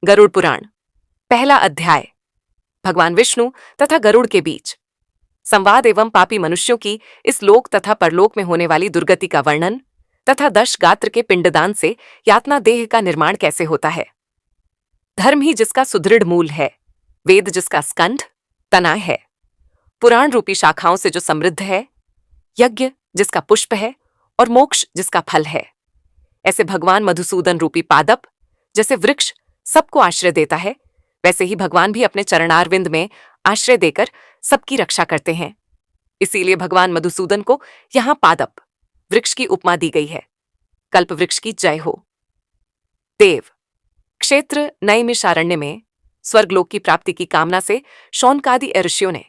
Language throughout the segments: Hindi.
गरुड़ पुराण। पहला अध्याय। भगवान विष्णु तथा गरुड़ के बीच संवाद एवं पापी मनुष्यों की इस लोक तथा परलोक में होने वाली दुर्गति का वर्णन तथा दश गात्र के पिंडदान से यातना देह का निर्माण कैसे होता है। धर्म ही जिसका सुदृढ़ मूल है, वेद जिसका स्कंध तना है, पुराण रूपी शाखाओं से जो समृद्ध है, यज्ञ जिसका पुष्प है और मोक्ष जिसका फल है, ऐसे भगवान मधुसूदन रूपी पादप जैसे वृक्ष सबको आश्रय देता है, वैसे ही भगवान भी अपने चरणारविंद में आश्रय देकर सबकी रक्षा करते हैं। इसीलिए भगवान मधुसूदन को यहां पादप वृक्ष की उपमा दी गई है। कल्प वृक्ष की जय हो। देव क्षेत्र नैमिषारण्य में स्वर्गलोक की प्राप्ति की कामना से शौनकादि ऋषियों ने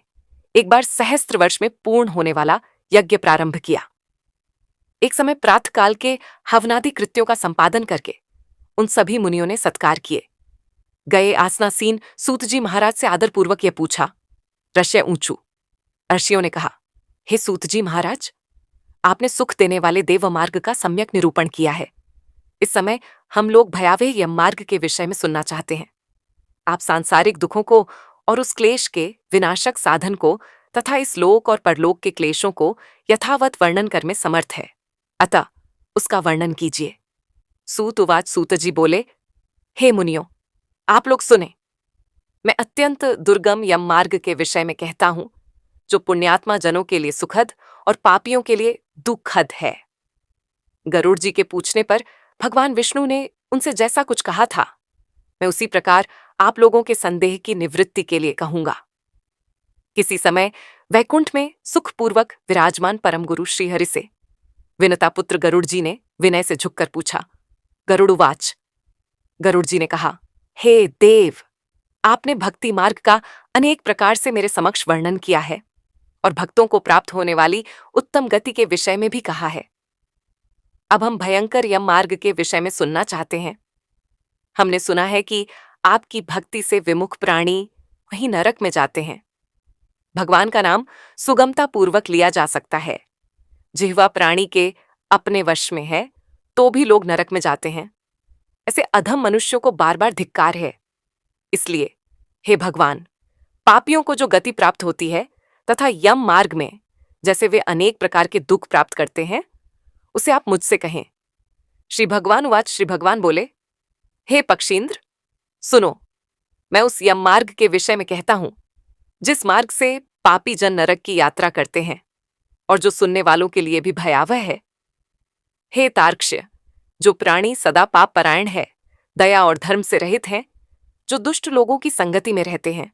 एक बार सहस्त्र वर्ष में पूर्ण होने वाला यज्ञ प्रारंभ किया। एक समय प्रातःकाल के हवनादि कृत्यों का संपादन करके उन सभी मुनियों ने सत्कार किए। गए आसनासीन सूतजी महाराज से आदरपूर्वक यह पूछा। ऋषय ऊंचू। ऋषियों ने कहा, हे सूतजी महाराज, आपने सुख देने वाले देव मार्ग का सम्यक निरूपण किया है। इस समय हम लोग भयावह यम मार्ग के विषय में सुनना चाहते हैं। आप सांसारिक दुखों को और उस क्लेश के विनाशक साधन को तथा इस लोक और परलोक के क्लेशों को यथावत वर्णन कर में समर्थ है, अतः उसका वर्णन कीजिए। सूत उवाच। सूतजी बोले, हे मुनियों, आप लोग सुने। मैं अत्यंत दुर्गम यम मार्ग के विषय में कहता हूं, जो पुण्यात्मा जनों के लिए सुखद और पापियों के लिए दुखद है। गरुड़ जी के पूछने पर भगवान विष्णु ने उनसे जैसा कुछ कहा था, मैं उसी प्रकार आप लोगों के संदेह की निवृत्ति के लिए कहूंगा। किसी समय वैकुंठ में सुखपूर्वक विराजमान परम गुरु श्रीहरि से विनता पुत्र गरुड़ जी ने विनय से झुककर पूछा। गरुड़ उवाच। गरुड़ जी ने कहा, हे देव, आपने भक्ति मार्ग का अनेक प्रकार से मेरे समक्ष वर्णन किया है और भक्तों को प्राप्त होने वाली उत्तम गति के विषय में भी कहा है। अब हम भयंकर यम मार्ग के विषय में सुनना चाहते हैं। हमने सुना है कि आपकी भक्ति से विमुख प्राणी वहीं नरक में जाते हैं। भगवान का नाम सुगमता पूर्वक लिया जा सकता है। जिह्वा प्राणी के अपने वश में है तो भी लोग नरक में जाते हैं। ऐसे अधम मनुष्यों को बार बार धिक्कार है। इसलिए हे भगवान, पापियों को जो गति प्राप्त होती है तथा यम मार्ग में जैसे वे अनेक प्रकार के दुख प्राप्त करते हैं, उसे आप मुझसे कहें। श्री भगवान उवाच। श्री भगवान बोले, हे पक्षींद्र, सुनो, मैं उस यम मार्ग के विषय में कहता हूं, जिस मार्ग से पापी जन नरक की यात्रा करते हैं और जो सुनने वालों के लिए भी भयावह है। हे तार्क्ष्य, जो प्राणी सदा पाप परायण है, दया और धर्म से रहित हैं, जो दुष्ट लोगों की संगति में रहते हैं,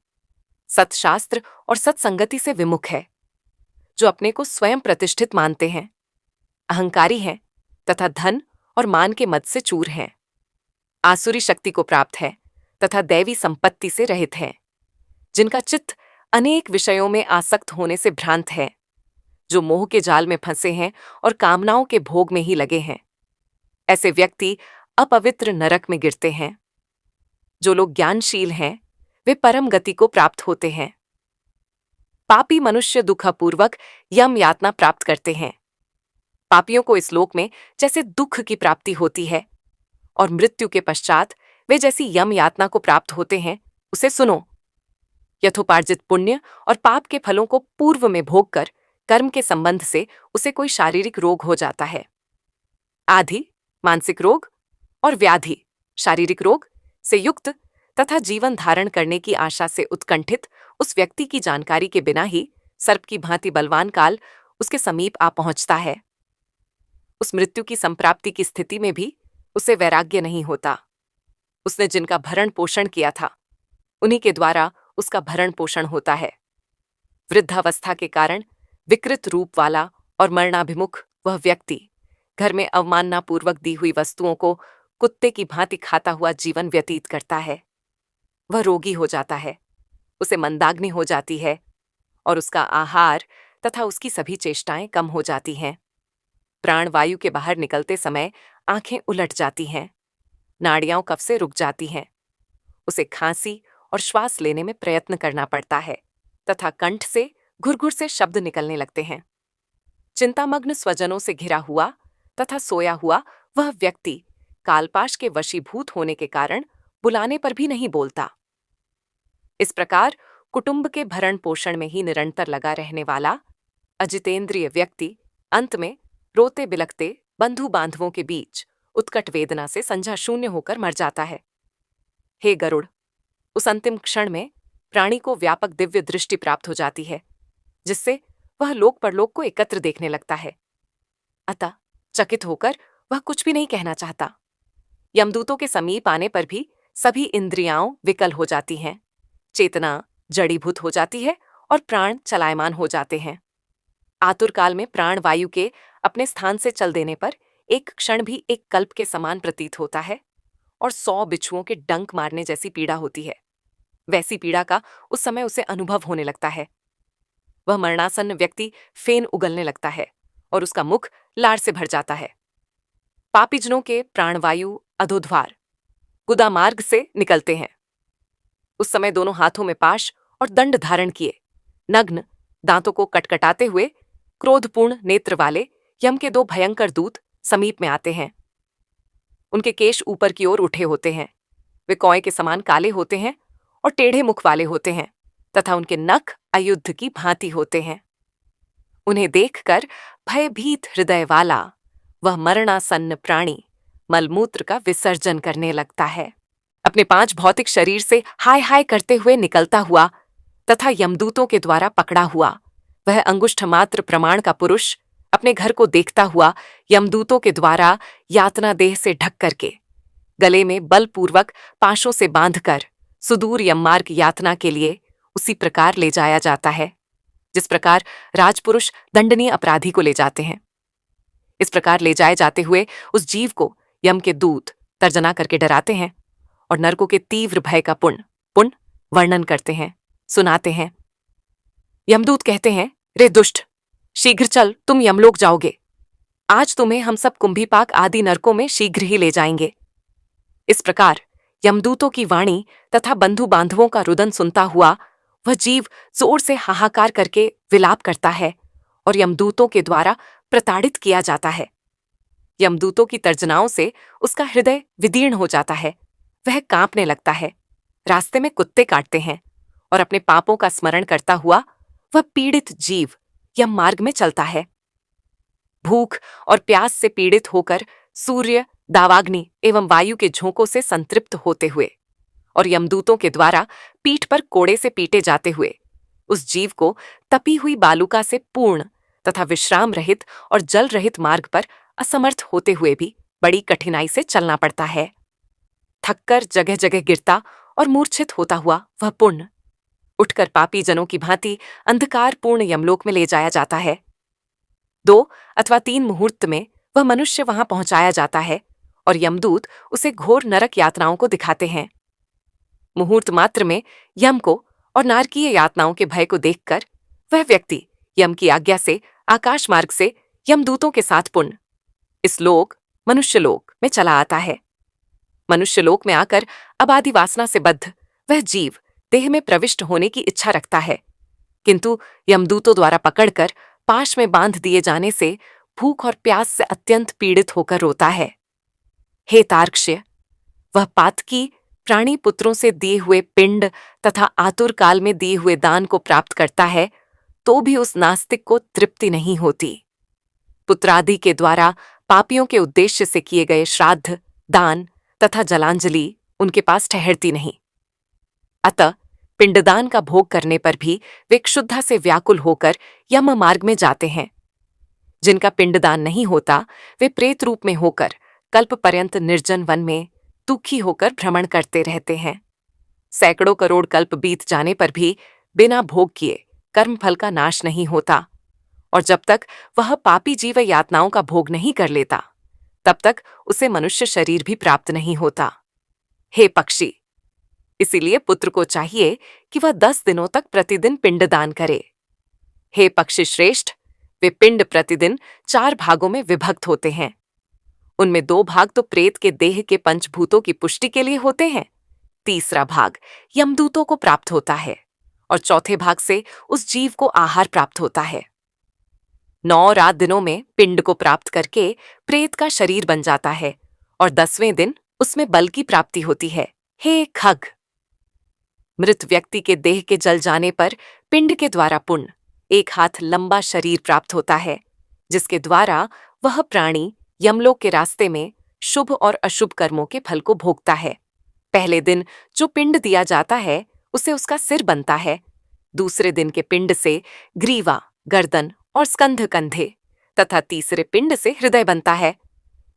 सत्शास्त्र और सत्संगति से विमुख है, जो अपने को स्वयं प्रतिष्ठित मानते हैं, अहंकारी हैं तथा धन और मान के मद से चूर हैं, आसुरी शक्ति को प्राप्त है तथा दैवी संपत्ति से रहित हैं, जिनका चित्त अनेक विषयों में आसक्त होने से भ्रांत है, जो मोह के जाल में फंसे हैं और कामनाओं के भोग में ही लगे हैं। ऐसे व्यक्ति अपवित्र नरक में गिरते हैं। जो लोग ज्ञानशील हैं, वे परम गति को प्राप्त होते हैं। पापी मनुष्य दुखपूर्वक यम यातना प्राप्त करते हैं। पापियों को इस लोक में जैसे दुख की प्राप्ति होती है और मृत्यु के पश्चात वे जैसी यम यातना को प्राप्त होते हैं, उसे सुनो। यथोपार्जित पुण्य और पाप के फलों को पूर्व में भोग कर कर्म के संबंध से उसे कोई शारीरिक रोग हो जाता है। आधि मानसिक रोग और व्याधि शारीरिक रोग से युक्त तथा जीवन धारण करने की आशा से उत्कंठित उस व्यक्ति की जानकारी के बिना ही सर्प की भांति बलवान काल उसके समीप आ पहुंचता है। उस मृत्यु की संप्राप्ति की स्थिति में भी उसे वैराग्य नहीं होता। उसने जिनका भरण पोषण किया था, उन्हीं के द्वारा उसका भरण पोषण होता है। वृद्धावस्था के कारण विकृत रूप वाला और मरणाभिमुख वह व्यक्ति घर में अवमाननापूर्वक दी हुई वस्तुओं को कुत्ते की भांति खाता हुआ जीवन व्यतीत करता है। वह रोगी हो जाता है, उसे मंदाग्नि हो जाती है और उसका आहार तथा उसकी सभी चेष्टाएं कम हो जाती हैं। प्राण वायु के बाहर निकलते समय आंखें उलट जाती हैं, नाड़ियां कफ से रुक जाती हैं। उसे खांसी और श्वास लेने में प्रयत्न करना पड़ता है तथा कंठ से घुरघुर से शब्द निकलने लगते हैं। चिंतामग्न स्वजनों से घिरा हुआ तथा सोया हुआ वह व्यक्ति कालपाश के वशीभूत होने के कारण बुलाने पर भी नहीं बोलता। इस प्रकार कुटुंब के भरण पोषण में ही निरंतर लगा रहने वाला अजितेंद्रिय व्यक्ति अंत में रोते बिलखते बंधु बांधवों के बीच उत्कट वेदना से संजा शून्य होकर मर जाता है। हे गरुड़, उस अंतिम क्षण में प्राणी को व्यापक दिव्य दृष्टि प्राप्त हो जाती है, जिससे वह लोक परलोक को एकत्र देखने लगता है। अतः चकित होकर वह कुछ भी नहीं कहना चाहता। यमदूतों के समीप आने पर भी सभी इंद्रियां विकल हो जाती हैं, चेतना जड़ीभूत हो जाती है और प्राण चलायमान हो जाते हैं। आतुर काल में प्राण वायु के अपने स्थान से चल देने पर एक क्षण भी एक कल्प के समान प्रतीत होता है और 100 बिच्छुओं के डंक मारने जैसी पीड़ा होती है। वैसी पीड़ा का उस समय उसे अनुभव होने लगता है। वह मरणासन्न व्यक्ति फेन उगलने लगता है और उसका मुख लार से भर जाता है। पापीजनों के प्राणवायु अधोद्वार गुदा मार्ग से निकलते हैं। उस समय दोनों हाथों में पाश और दंड धारण किए, नग्न, दांतों को कटकटाते हुए, क्रोधपूर्ण नेत्र वाले यम के 2 भयंकर दूत समीप में आते हैं। उनके केश ऊपर की ओर उठे होते हैं, वे कौए के समान काले होते हैं और टेढ़े मुख वाले होते हैं तथा उनके नख अयुद्ध की भांति होते हैं। उन्हें देखकर भयभीत हृदय वाला वह मरणासन्न प्राणी मलमूत्र का विसर्जन करने लगता है। अपने 5 भौतिक शरीर से हाय हाय करते हुए निकलता हुआ तथा यमदूतों के द्वारा पकड़ा हुआ वह अंगुष्ठ मात्र प्रमाण का पुरुष अपने घर को देखता हुआ यमदूतों के द्वारा यातना देह से ढक करके गले में बलपूर्वक पाशों से बांधकर सुदूर यममार्ग यातना के लिए उसी प्रकार ले जाया जाता है जिस प्रकार राजपुरुष दंडनीय अपराधी को ले जाते हैं। इस प्रकार ले जाए जाते हुए उस जीव को यम के दूत तर्जना करके डराते हैं और नरकों के तीव्र भय का पुण्य वर्णन करते हैं, सुनाते हैं। यमदूत कहते हैं, रे दुष्ट, शीघ्र चल, तुम यमलोक जाओगे। आज तुम्हें हम सब कुंभीपाक आदि नरकों में शीघ्र ही ले जाएंगे। इस प्रकार यमदूतों की वाणी तथा बंधु बांधवों का रुदन सुनता हुआ वह जीव जोर से हाहाकार करके विलाप करता है और यमदूतों के द्वारा प्रताड़ित किया जाता है। यमदूतों की तर्जनाओं से उसका हृदय विदीर्ण हो जाता है, वह कांपने लगता है। रास्ते में कुत्ते काटते हैं और अपने पापों का स्मरण करता हुआ वह पीड़ित जीव यम मार्ग में चलता है। भूख और प्यास से पीड़ित होकर सूर्य, दावाग्नि एवं वायु के झोंकों से संतृप्त होते हुए और यमदूतों के द्वारा पीठ पर कोड़े से पीटे जाते हुए उस जीव को तपी हुई बालुका से पूर्ण तथा विश्राम रहित और जल रहित मार्ग पर असमर्थ होते हुए भी बड़ी कठिनाई से चलना पड़ता है। थककर जगह जगह गिरता और मूर्छित होता हुआ वह पुण्य उठकर पापी जनों की भांति अंधकार पूर्ण यमलोक में ले जाया जाता है। 2 अथवा 3 मुहूर्त में वह मनुष्य वहां पहुंचाया जाता है और यमदूत उसे घोर नरक यातनाओं को दिखाते हैं। मुहूर्त मात्र में यम को और नारकीय यातनाओं के भय को देखकर वह व्यक्ति यम की आज्ञा से आकाश मार्ग से यमदूतों के साथ पुण्य इस लोक मनुष्यलोक में चला आता है। मनुष्यलोक में आकर अबादि वासना से बद्ध वह जीव देह में प्रविष्ट होने की इच्छा रखता है, किंतु यमदूतों द्वारा पकड़कर पाश में बांध दिए जाने से भूख और प्यास से अत्यंत पीड़ित होकर रोता है। हे तार्क्ष्य, वह पातकी प्राणी पुत्रों से दिए हुए पिंड तथा आतुर काल में दिए हुए दान को प्राप्त करता है तो भी उस नास्तिक को तृप्ति नहीं होती। पुत्रादि के द्वारा पापियों के उद्देश्य से किए गए श्राद्ध, दान तथा जलांजलि उनके पास ठहरती नहीं। अतः पिंडदान का भोग करने पर भी वे क्षुधा से व्याकुल होकर यम मार्ग में जाते हैं। जिनका पिंडदान नहीं होता वे प्रेत रूप में होकर कल्प पर्यंत निर्जन वन में दुखी होकर भ्रमण करते रहते हैं। सैकड़ों करोड़ कल्प बीत जाने पर भी बिना भोग किए कर्मफल का नाश नहीं होता और जब तक वह पापी जीव यातनाओं का भोग नहीं कर लेता तब तक उसे मनुष्य शरीर भी प्राप्त नहीं होता। हे पक्षी, इसीलिए पुत्र को चाहिए कि वह 10 दिनों तक प्रतिदिन पिंडदान करे। हे पक्षी श्रेष्ठ, वे पिंड प्रतिदिन 4 भागों में विभक्त होते हैं। उनमें 2 भाग तो प्रेत के देह के पंचभूतों की पुष्टि के लिए होते हैं, तीसरा भाग यमदूतों को प्राप्त होता है और चौथे भाग से उस जीव को आहार प्राप्त होता है। 9 रात दिनों में पिंड को प्राप्त करके प्रेत का शरीर बन जाता है और 10वें दिन उसमें बल की प्राप्ति होती है। हे खग, मृत व्यक्ति के देह के जल जाने पर पिंड के द्वारा पुण्य, एक हाथ लंबा शरीर प्राप्त होता है, जिसके द्वारा वह प्राणी यमलोक के रास्ते में शुभ और अशुभ कर्मों के फल को भोगता है। पहले दिन जो पिंड दिया जाता है उसे उसका सिर बनता है, दूसरे दिन के पिंड से ग्रीवा, गर्दन और स्कंध कंधे तथा तीसरे पिंड से हृदय बनता है।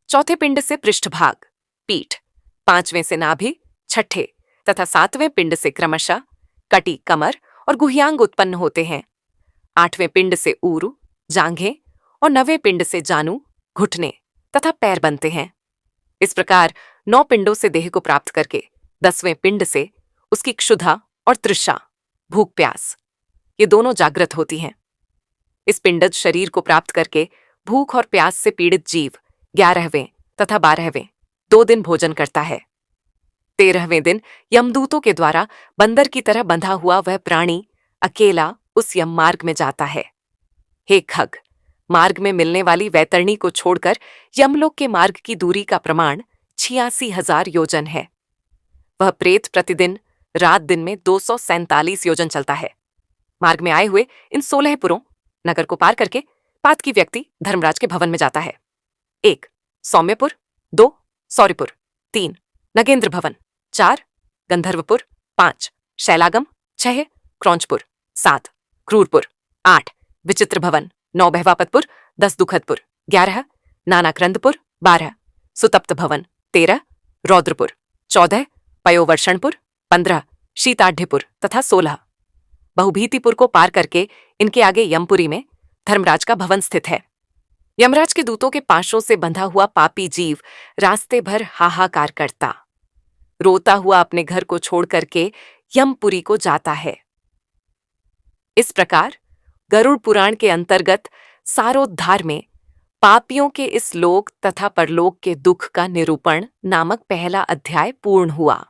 चौथे पिंड से पृष्ठभाग, पीठ, पांचवें से नाभि, छठे तथा सातवें पिंड से क्रमशः कटी, कमर और गुह्यांग उत्पन्न होते हैं। आठवें पिंड से ऊरु, जांघें और नवें पिंड से जानू, घुटने तथा पैर बनते हैं। इस प्रकार 9 पिंडों से देह को प्राप्त करके 10वें पिंड से उसकी क्षुधा और तृषा, भूख प्यास, ये दोनों जागृत होती हैं। इस पिंडज शरीर को प्राप्त करके भूख और प्यास से पीड़ित जीव 11वें तथा 12वें 2 दिन भोजन करता है। 13वें दिन यमदूतों के द्वारा बंदर की तरह बंधा हुआ वह प्राणी अकेला उस यम मार्ग में जाता है। हे खग, मार्ग में मिलने वाली वैतरणी को छोड़कर यमलोक के मार्ग की दूरी का प्रमाण 86,000 योजन है। वह प्रेत प्रतिदिन रात दिन में 247 योजन चलता है। मार्ग में आए हुए इन 16 पुरों नगर को पार करके पातकी व्यक्ति धर्मराज के भवन में जाता है। 1 सौम्यपुर, 2 सौरिपुर, 3 नगेंद्र भवन, 4 गंधर्वपुर, 5 शैलागम, 6 क्रौंचपुर, 7 क्रूरपुर, 8 विचित्र भवन, 9 बहवापतपुर, 10 दुखदपुर, 11 नानाक्रंदपुर, 12 सुतप्त भवन, 13 रौद्रपुर, 14 पयोवर्षणपुर, 15 शीताढ़्यपुर तथा 16 बहुभीतिपुर को पार करके इनके आगे यमपुरी में धर्मराज का भवन स्थित है। यमराज के दूतों के पाशों से बंधा हुआ पापी जीव रास्ते भर हाहाकार करता, रोता हुआ अपने घर को छोड़ करके यमपुरी को जाता है। इस प्रकार गरुड़ पुराण के अंतर्गत सारोद्धार में पापियों के इस लोक तथा परलोक के दुख का निरूपण नामक पहला अध्याय पूर्ण हुआ।